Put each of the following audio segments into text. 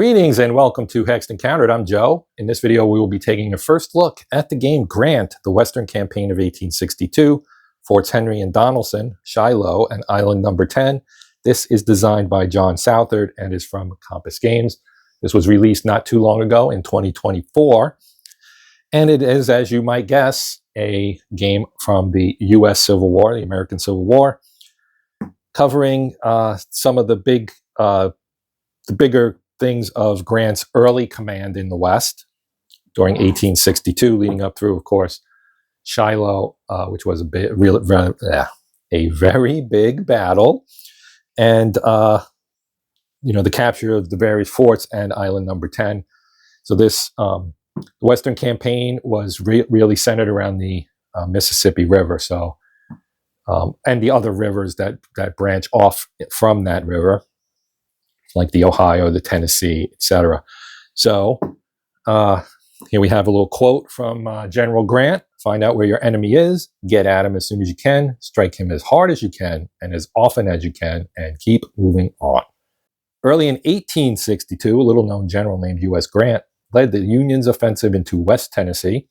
Greetings and welcome to Hexed Encountered. I'm Joe. In this video, we will be taking a first look at the game Grant, the Western Campaign of 1862, Forts Henry and Donelson, Shiloh, and Island Number 10. This is designed by Jon Southard and is from Compass Games. This was released not too long ago in 2024. And it is, as you might guess, a game from the U.S. Civil War, the American Civil War, covering some of the bigger things of Grant's early command in the West during 1862, leading up through, of course, Shiloh, which was a very big battle, and the capture of the various forts and Island Number 10. So this Western campaign was really centered around the Mississippi River, so and the other rivers that branch off from that river, like the Ohio, the Tennessee, etc. So here we have a little quote from General Grant. Find out where your enemy is, get at him as soon as you can, strike him as hard as you can and as often as you can, and keep moving on. Early in 1862, a little-known general named U.S. Grant led the Union's offensive into West Tennessee.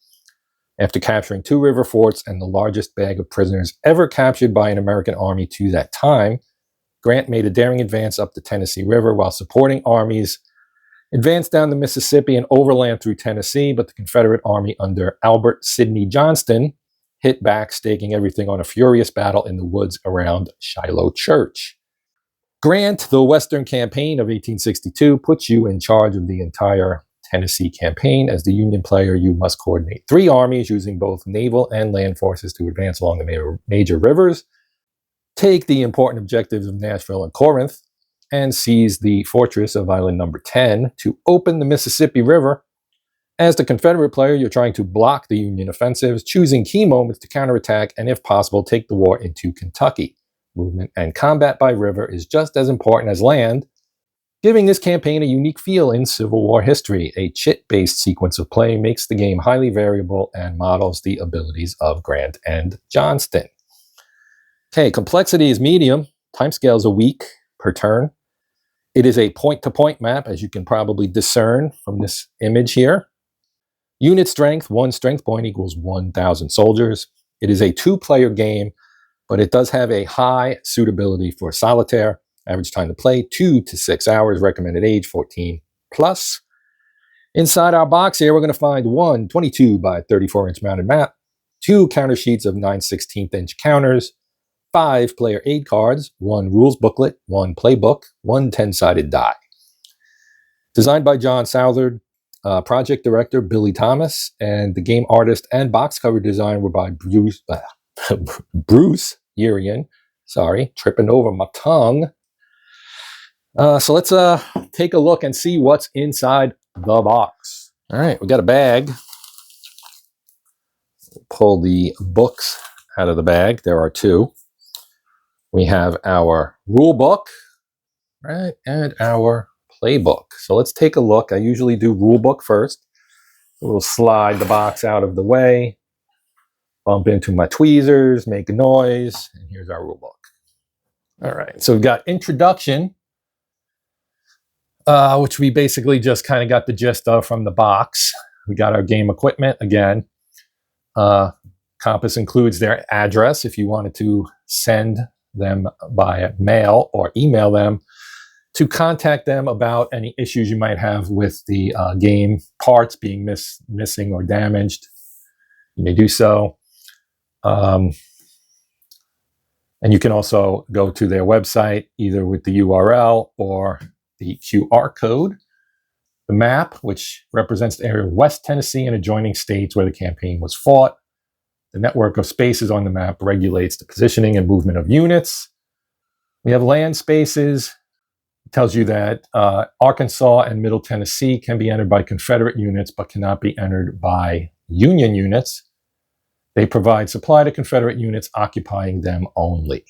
After capturing 2 river forts and the largest bag of prisoners ever captured by an American army to that time, Grant made a daring advance up the Tennessee River while supporting armies advanced down the Mississippi and overland through Tennessee, but the Confederate Army under Albert Sidney Johnston hit back, staking everything on a furious battle in the woods around Shiloh Church. Grant, the Western Campaign of 1862, puts you in charge of the entire Tennessee campaign. As the Union player, you must coordinate 3 armies using both naval and land forces to advance along the major rivers, take the important objectives of Nashville and Corinth, and seize the fortress of Island Number 10 to open the Mississippi River. As the Confederate player, you're trying to block the Union offensives, choosing key moments to counterattack, and if possible, take the war into Kentucky. Movement and combat by river is just as important as land, giving this campaign a unique feel in Civil War history. A chit-based sequence of play makes the game highly variable and models the abilities of Grant and Johnston. Okay, complexity is medium. Timescale is a week per turn. It is a point-to-point map, as you can probably discern from this image here. Unit strength, 1 strength point equals 1,000 soldiers. It is a 2-player game, but it does have a high suitability for solitaire. Average time to play, 2 to 6 hours. Recommended age, 14 plus. Inside our box here, we're going to find 1 22 by 34-inch mounted map, 2 counter sheets of 9/16-inch counters, 5 player aid cards, 1 rules booklet, 1 playbook, 1 10-sided die. Designed by Jon Southard, project director Billy Thomas, and the game artist and box cover design were by Bruce Urian. Sorry, tripping over my tongue. So let's take a look and see what's inside the box. All right, we got a bag. Pull the books out of the bag. There are 2. We have our rule book, right, and our playbook. So let's take a look. I usually do rule book first. We'll slide the box out of the way, bump into my tweezers, make a noise, and here's our rule book. All right, so we've got introduction, which we basically just kind of got the gist of from the box. We got our game equipment again. Compass includes their address if you wanted to send them by mail or email them to contact them about any issues you might have with the game parts being missing or damaged. You may do so. And you can also go to their website either with the URL or the QR code. The map, which represents the area of West Tennessee and adjoining states where the campaign was fought. The network of spaces on the map regulates the positioning and movement of units. We have land spaces. It tells you that Arkansas and Middle Tennessee can be entered by Confederate units, but cannot be entered by Union units. They provide supply to Confederate units occupying them only.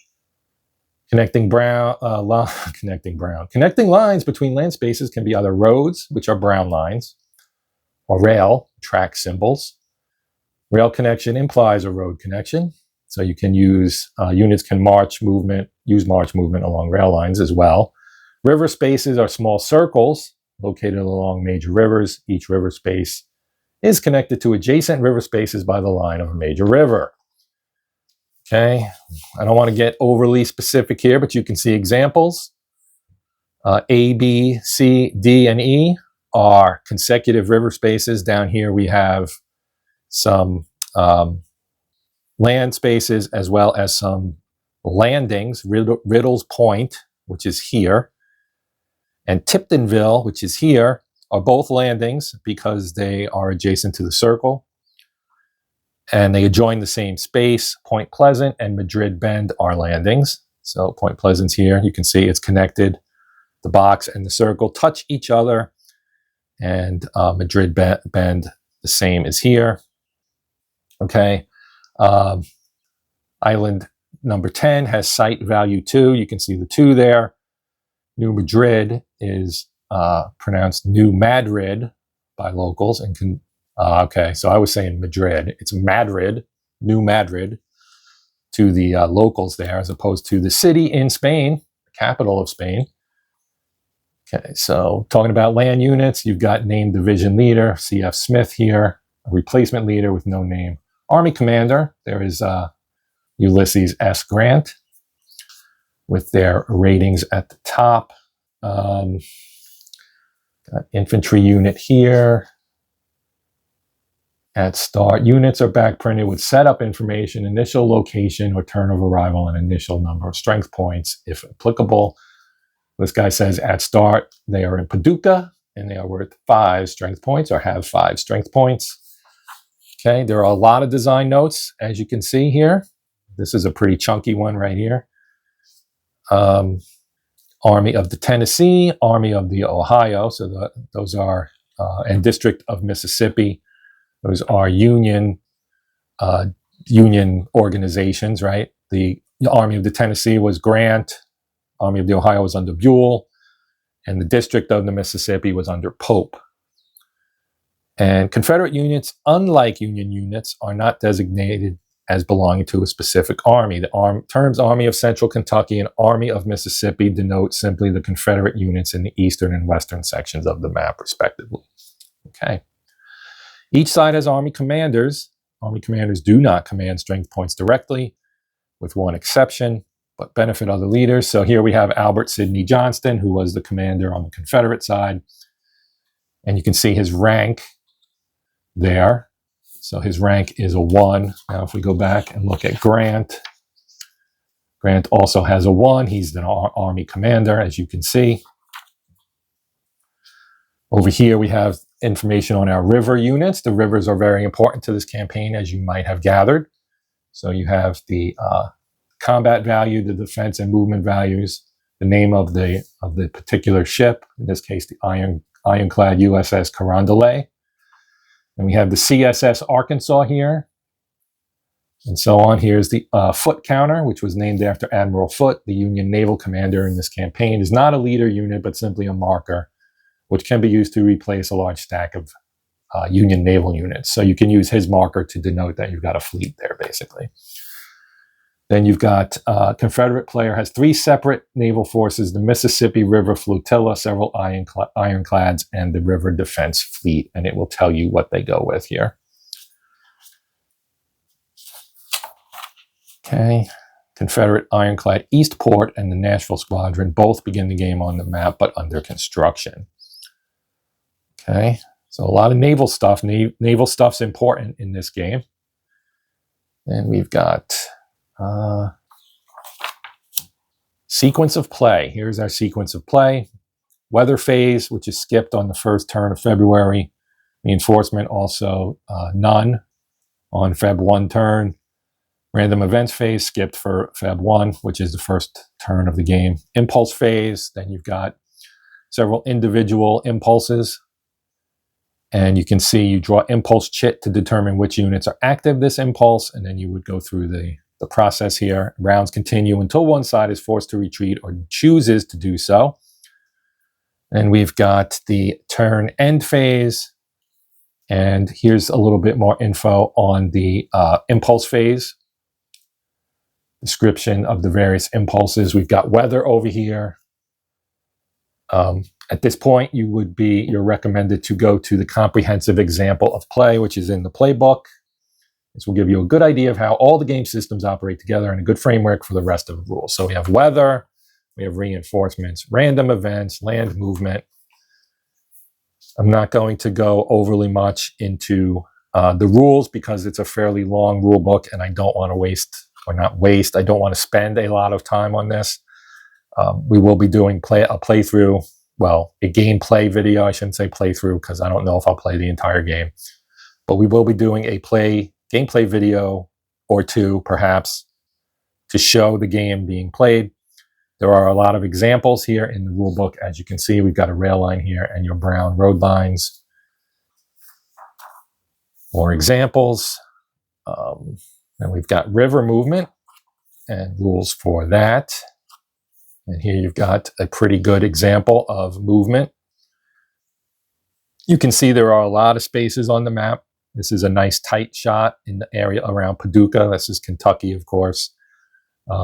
Connecting lines between land spaces can be either roads, which are brown lines, or rail, track symbols. Rail connection implies a road connection. So you can use, units can use march movement along rail lines as well. River spaces are small circles, located along major rivers. Each river space is connected to adjacent river spaces by the line of a major river. Okay, I don't want to get overly specific here, but you can see examples. A, B, C, D, and E are consecutive river spaces. Down here we have some land spaces as well as some landings. Riddle's Point, which is here, and Tiptonville, which is here, are both landings because they are adjacent to the circle. And they adjoin the same space. Point Pleasant and Madrid Bend are landings. So Point Pleasant's here. You can see it's connected. The box and the circle touch each other. And Madrid Bend, the same is here. Okay. Island number 10 has site value 2. You can see the 2 there. New Madrid is pronounced New Madrid by locals. And okay, so I was saying Madrid. It's Madrid, New Madrid, to the locals there, as opposed to the city in Spain, the capital of Spain. Okay, so talking about land units, you've got named division leader, C.F. Smith here, a replacement leader with no name. Army commander, there is Ulysses S. Grant with their ratings at the top. Got infantry unit here. At start, units are back printed with setup information, initial location or turn of arrival, and initial number of strength points, if applicable. This guy says at start, they are in Paducah, and they are worth 5 strength points, or have 5 strength points. Okay, there are a lot of design notes, as you can see here. This is a pretty chunky one right here. Army of the Tennessee, Army of the Ohio, so those are, and District of Mississippi. Those are union organizations, right? The Army of the Tennessee was Grant, Army of the Ohio was under Buell, and the District of the Mississippi was under Pope. And Confederate units, unlike Union units, are not designated as belonging to a specific army. The terms Army of Central Kentucky and Army of Mississippi denote simply the Confederate units in the eastern and western sections of the map, respectively. Okay. Each side has army commanders. Army commanders do not command strength points directly, with one exception, but benefit other leaders. So here we have Albert Sidney Johnston, who was the commander on the Confederate side. And you can see his rank there. So his rank is a 1. Now if we go back and look at Grant, Grant also has a 1. He's an army commander, as you can see. Over here we have information on our river units. The rivers are very important to this campaign, as you might have gathered. So you have the combat value, the defense and movement values, the name of the particular ship, in this case the ironclad USS Carondelet. And we have the CSS Arkansas here, and so on. Here's the Foote counter, which was named after Admiral Foote, the Union naval commander in this campaign. Is not a leader unit, but simply a marker, which can be used to replace a large stack of Union naval units. So you can use his marker to denote that you've got a fleet there, basically. Then you've got Confederate player has 3 separate naval forces: the Mississippi River Flotilla, several ironclads, and the River Defense Fleet. And it will tell you what they go with here. Okay. Confederate ironclad Eastport and the Nashville Squadron both begin the game on the map, but under construction. Okay. So a lot of naval stuff. Naval stuff's important in this game. And we've got sequence of play. Here's our sequence of play. Weather phase, which is skipped on the first turn of February. Reinforcement also none on Feb 1 turn. Random events phase skipped for Feb 1, which is the first turn of the game. Impulse phase, then you've got several individual impulses. And you can see you draw impulse chit to determine which units are active this impulse, and then you would go through the process here. Rounds continue until one side is forced to retreat or chooses to do so. And we've got the turn end phase. And here's a little bit more info on the impulse phase. Description of the various impulses. We've got weather over here. At this point, you're recommended to go to the comprehensive example of play, which is in the playbook. This will give you a good idea of how all the game systems operate together and a good framework for the rest of the rules. So we have weather, we have reinforcements, random events, land movement. I'm not going to go overly much into the rules because it's a fairly long rule book and I don't want to I don't want to spend a lot of time on this. We will be doing a playthrough, well, a gameplay video. I shouldn't say playthrough because I don't know if I'll play the entire game. But we will be doing a gameplay video or two, perhaps, to show the game being played. There are a lot of examples here in the rule book. As you can see, we've got a rail line here and your brown road lines. More examples. And we've got river movement and rules for that. And here you've got a pretty good example of movement. You can see there are a lot of spaces on the map. This is a nice tight shot in the area around Paducah. This is Kentucky, of course.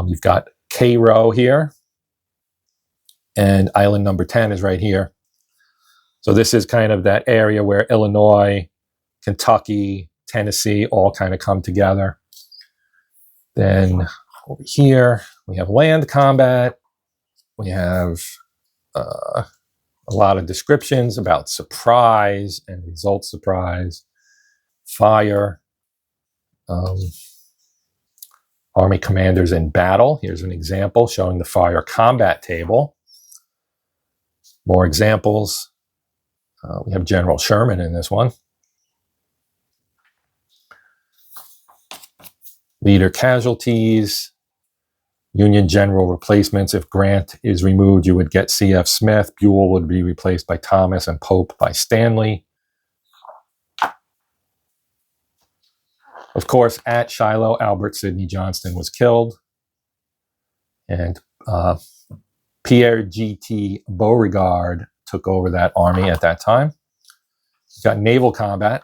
You've got Cairo here. And island number 10 is right here. So this is kind of that area where Illinois, Kentucky, Tennessee all kind of come together. Then over here, we have land combat. We have a lot of descriptions about surprise and result surprise, fire, Army commanders in battle. Here's an example showing the fire combat table. More examples. We have General Sherman in this one. Leader casualties. Union general replacements. If Grant is removed, you would get C.F. Smith. Buell would be replaced by Thomas and Pope by Stanley. Of course, at Shiloh, Albert Sidney Johnston was killed. And Pierre G.T. Beauregard took over that army at that time. You've got naval combat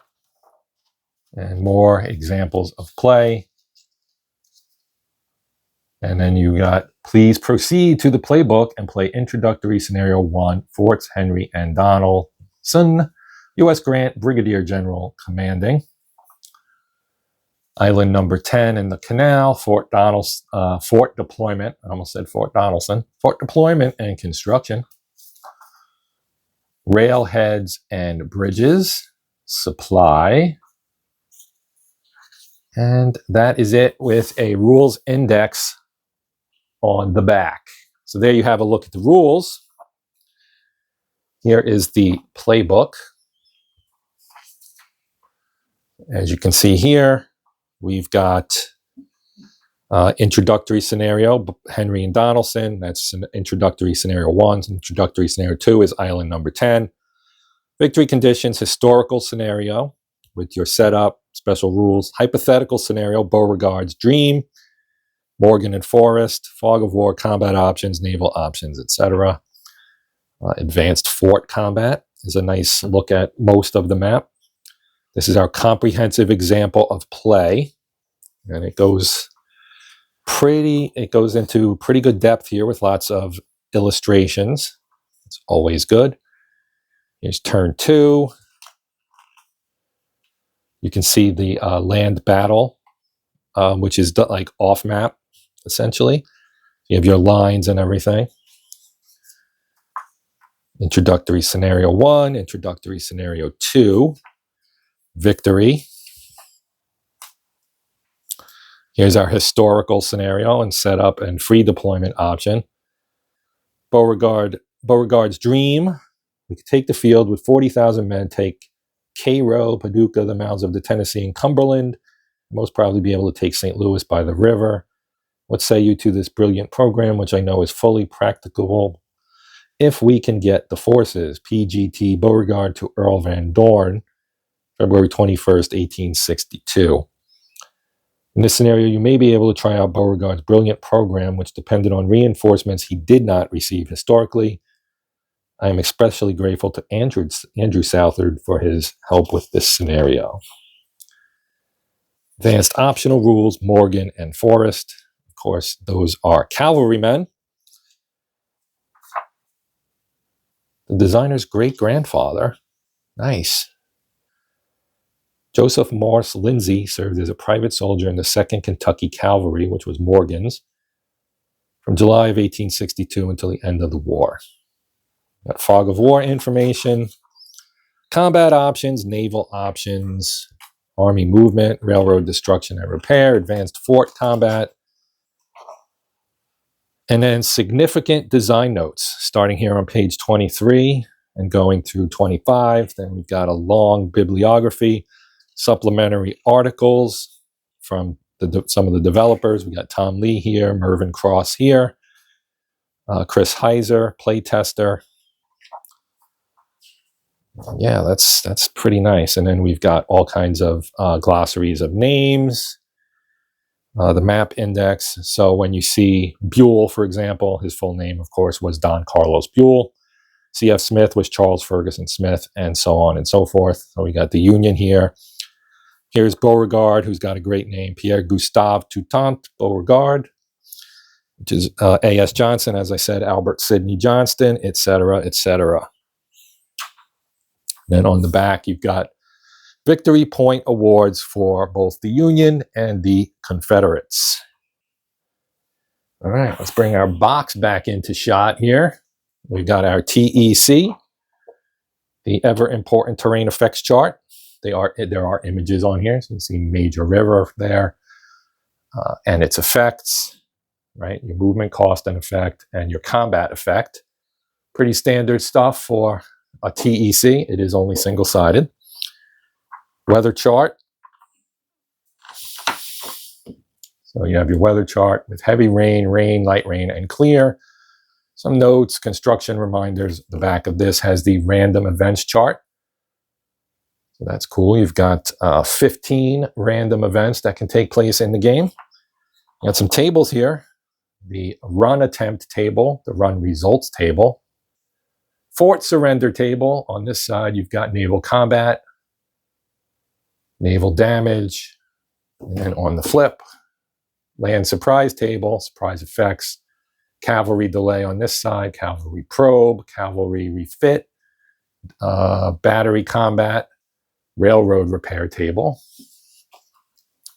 and more examples of play. And then you got, please proceed to the playbook and play introductory scenario 1, Forts Henry and Donaldson, U.S. Grant, Brigadier General commanding. Island number 10 in the canal, Fort deployment. I almost said Fort Donaldson. Fort deployment and construction. Railheads and bridges, supply. And that is it with a rules index on the back. So there you have a look at the rules. Here is the playbook. As you can see here, we've got introductory scenario, Henry and Donaldson. That's an introductory scenario 1. Introductory scenario 2 is island number 10. Victory conditions, historical scenario with your setup, special rules. Hypothetical scenario, Beauregard's dream. Morgan and Forrest, fog of war, combat options, naval options, etc. Advanced fort combat is a nice look at most of the map. This is our comprehensive example of play. And it goes into pretty good depth here with lots of illustrations. It's always good. Here's turn 2. You can see the land battle, which is like off map, essentially. You have your lines and everything. Introductory scenario 1, introductory scenario 2, victory. Here's our historical scenario and setup and free deployment option. Beauregard's dream. We could take the field with 40,000 men, take Cairo, Paducah, the mouths of the Tennessee and Cumberland, most probably be able to take St. Louis by the river. What say you to this brilliant program, which I know is fully practicable if we can get the forces, PGT Beauregard to Earl Van Dorn, February 21st, 1862. In this scenario, you may be able to try out Beauregard's brilliant program, which depended on reinforcements he did not receive historically. I am especially grateful to Andrew Southard for his help with this scenario. Advanced optional rules, Morgan and Forrest. Of course, those are cavalrymen. The designer's great-grandfather. Nice. Joseph Morse Lindsay served as a private soldier in the 2nd Kentucky Cavalry, which was Morgan's, from July of 1862 until the end of the war. Got fog of war information, combat options, naval options, army movement, railroad destruction and repair, advanced fort combat, and then significant design notes, starting here on page 23 and going through 25. Then we've got a long bibliography, supplementary articles from some of the developers. We got Tom Lee here, Mervyn Cross here, Chris Heiser, playtester. Yeah, that's pretty nice. And then we've got all kinds of glossaries of names, the map index. So when you see Buell, for example, his full name, of course, was Don Carlos Buell. C.F. Smith was Charles Ferguson Smith, and so on and so forth. So we got the Union here. Here's Beauregard, who's got a great name, Pierre Gustave Toutant Beauregard, which is A.S. Johnson, as I said, Albert Sidney Johnston, etc., etc. Then on the back, you've got Victory Point Awards for both the Union and the Confederates. All right, let's bring our box back into shot here. We've got our TEC, the ever-important terrain effects chart. There are images on here. So you can see Major River there and its effects, right? Your movement, cost, and effect, and your combat effect. Pretty standard stuff for a TEC. It is only single-sided. Weather chart. So you have your weather chart with heavy rain, rain, light rain, and clear. Some notes, construction reminders. The back of this has the random events chart. So that's cool. You've got 15 random events that can take place in the game. Got some tables here. The run attempt table, the run results table. Fort surrender table. On this side, you've got naval combat, naval damage, and then on the flip, land surprise table, surprise effects, cavalry delay on this side, cavalry probe, cavalry refit, battery combat, railroad repair table.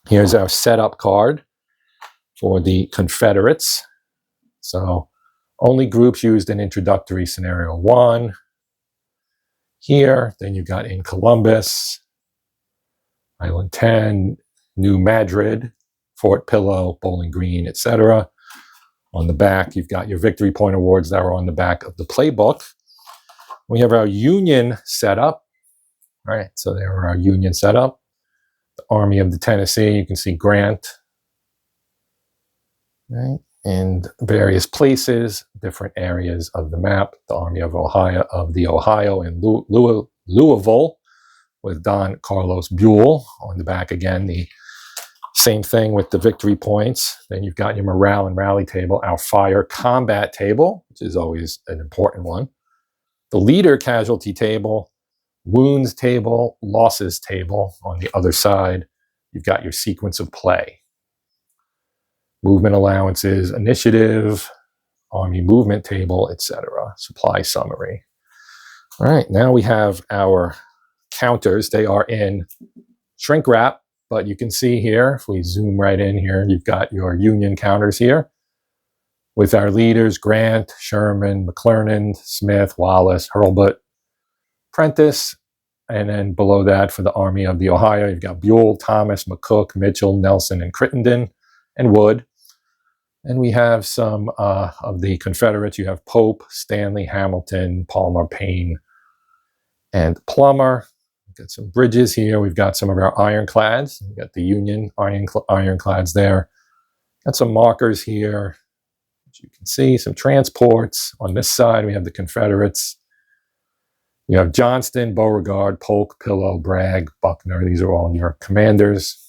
Here's our setup card for the Confederates. So only groups used in introductory scenario 1 here. Then you've got in Columbus, Island 10, New Madrid, Fort Pillow, Bowling Green, etc. On the back, you've got your victory point awards that are on the back of the playbook. We have our Union setup. All right, so there are our Union setup. The Army of the Tennessee, you can see Grant, right, in various places, different areas of the map. The Army of the Ohio in Louisville with Don Carlos Buell. On the back again, the same thing with the victory points. Then you've got your morale and rally table, our fire combat table, which is always an important one. The leader casualty table, wounds table, losses table. On the other side, you've got your sequence of play. Movement allowances, initiative, army movement table, etc. Supply summary. All right, now we have our counters. They are in shrink wrap, but you can see here, if we zoom right in here, you've got your Union counters here with our leaders, Grant, Sherman, McClernand, Smith, Wallace, Hurlbut, Prentice, and then below that for the Army of the Ohio, you've got Buell, Thomas, McCook, Mitchell, Nelson, and Crittenden, and Wood. And we have some of the Confederates. You have Pope, Stanley, Hamilton, Palmer, Payne, and Plummer. We've got some bridges here. We've got some of our ironclads. We've got the Union ironclads there. Got some markers here, as you can see, some transports. On this side, we have the Confederates. You have Johnston, Beauregard, Polk, Pillow, Bragg, Buckner. These are all your commanders.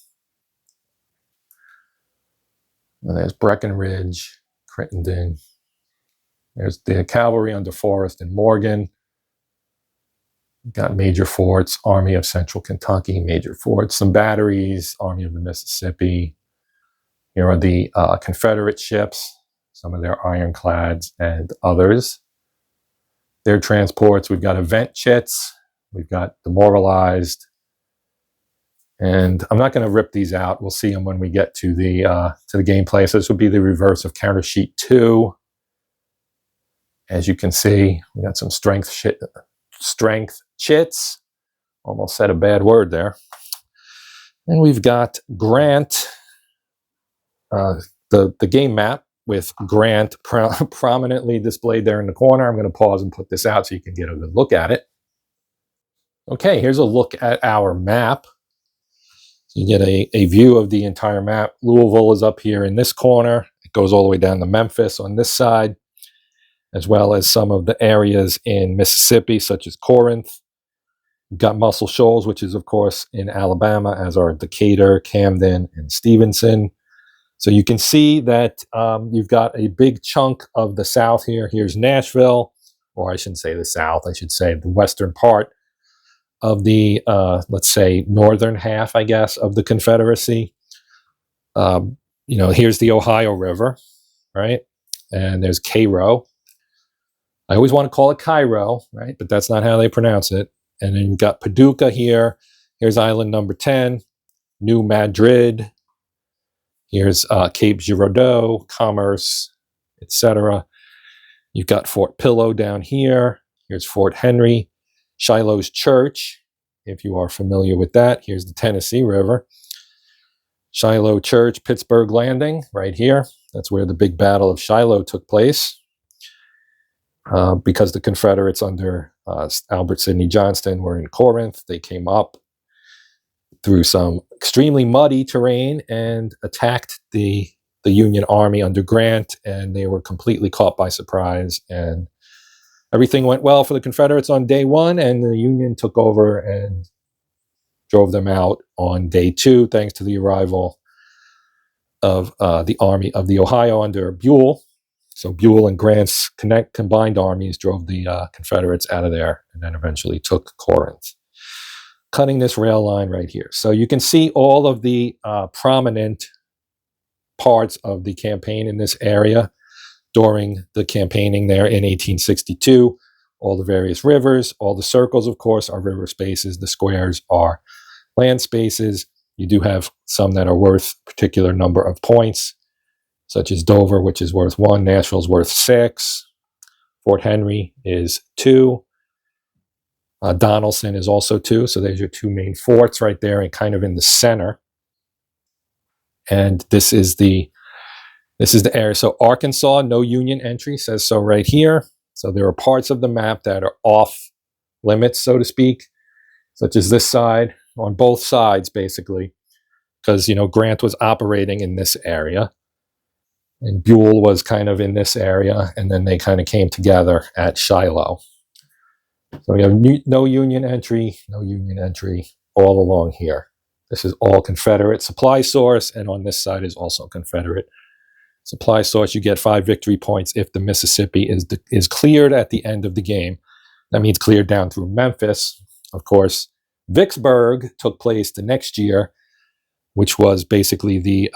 And there's Breckinridge, Crittenden. There's the cavalry under Forrest and Morgan. We've got major forts, Army of Central Kentucky, major forts, some batteries, Army of the Mississippi. Here are the Confederate ships, some of their ironclads and others. their transports. We've got event chits. We've got demoralized. And I'm not going to rip these out. We'll see them when we get to the gameplay. So this would be the reverse of counter sheet 2. As you can see, we got some strength chits. Almost said a bad word there. And we've got Grant, the game map with Grant prominently displayed there in the corner. I'm going to pause and put this out so you can get a good look at it. Okay, here's a look at our map. You get a view of the entire map. Louisville is up here in this corner. It goes all the way down to Memphis on this side, as well as some of the areas in Mississippi, such as Corinth. You've got Muscle Shoals, which is, of course, in Alabama, as are Decatur, Camden, and Stevenson. So you can see that you've got a big chunk of the South here. Here's Nashville, or I shouldn't say the South, I should say the western part of the, let's say, northern half, I guess, of the Confederacy. Here's the Ohio River, right? And there's Cairo. I always want to call it Cairo, right? But that's not how they pronounce it. And then you've got Paducah here. Here's island number 10, New Madrid. Here's Cape Girardeau, Commerce, etc. You've got Fort Pillow down here. Here's Fort Henry. Shiloh's Church, if you are familiar with that. Here's the Tennessee River. Shiloh Church, Pittsburgh Landing, right here. That's where the big Battle of Shiloh took place. Because the Confederates under Albert Sidney Johnston were in Corinth, they came up through some extremely muddy terrain and attacked the Union Army under Grant, and they were completely caught by surprise. And everything went well for the Confederates on day 1, and the Union took over and drove them out on day 2, thanks to the arrival of the Army of the Ohio under Buell. So Buell and Grant's combined armies drove the Confederates out of there and then eventually took Corinth, cutting this rail line right here. So you can see all of the prominent parts of the campaign in this area during the campaigning there in 1862. All the various rivers, all the circles, of course, are river spaces. The squares are land spaces. You do have some that are worth a particular number of points, such as Dover, which is worth 1. Nashville's worth 6. Fort Henry is 2. Donelson is also 2. So there's your 2 main forts right there and kind of in the center. And this is the area. So Arkansas, no Union entry, says so right here. So there are parts of the map that are off limits, so to speak, such as this side, on both sides, basically, because, Grant was operating in this area. And Buell was kind of in this area, and then they kind of came together at Shiloh. So we have no Union entry all along here. This is all Confederate supply source, and on this side is also Confederate supply source. You get 5 victory points if the Mississippi is cleared at the end of the game. That means cleared down through Memphis. Of course, Vicksburg took place the next year, which was basically the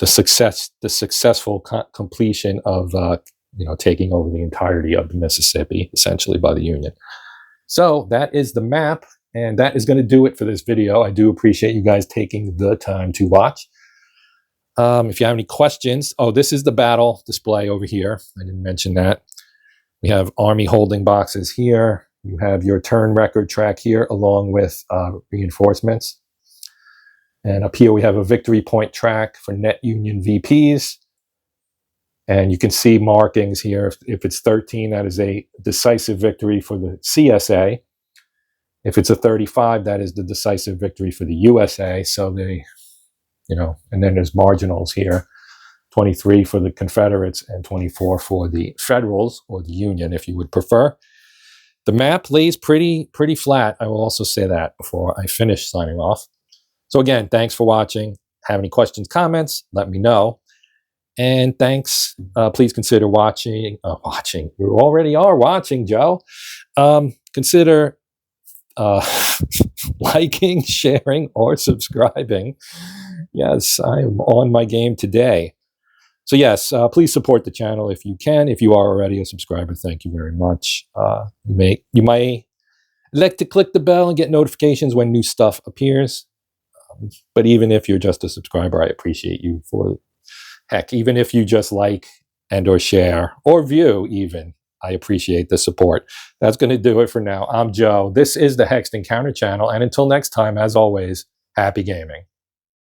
successful completion of taking over the entirety of the Mississippi, essentially, by the Union. So that is the map, and that is going to do it for this video. I do appreciate you guys taking the time to watch. If you have any questions, this is the battle display over here. I didn't mention that. We have Army holding boxes here. You have your turn record track here, along with reinforcements. And up here we have a victory point track for net Union VPs. And you can see markings here. If it's 13, that is a decisive victory for the CSA. If it's a 35, that is the decisive victory for the USA. So they, and then there's marginals here. 23 for the Confederates and 24 for the Federals, or the Union, if you would prefer. The map lays pretty flat. I will also say that before I finish signing off. So again, thanks for watching. Have any questions, comments, let me know. And thanks. Please consider watching. You already are watching, Joe. Consider liking, sharing, or subscribing. Yes, I am on my game today. So yes, please support the channel if you can. If you are already a subscriber, thank you very much. You might like to click the bell and get notifications when new stuff appears. But even if you're just a subscriber, I appreciate you for, heck, even if you just like and or share or view even, I appreciate the support. That's going to do it for now. I'm Joe. This is the Hexed Encounter channel. And until next time, as always, happy gaming.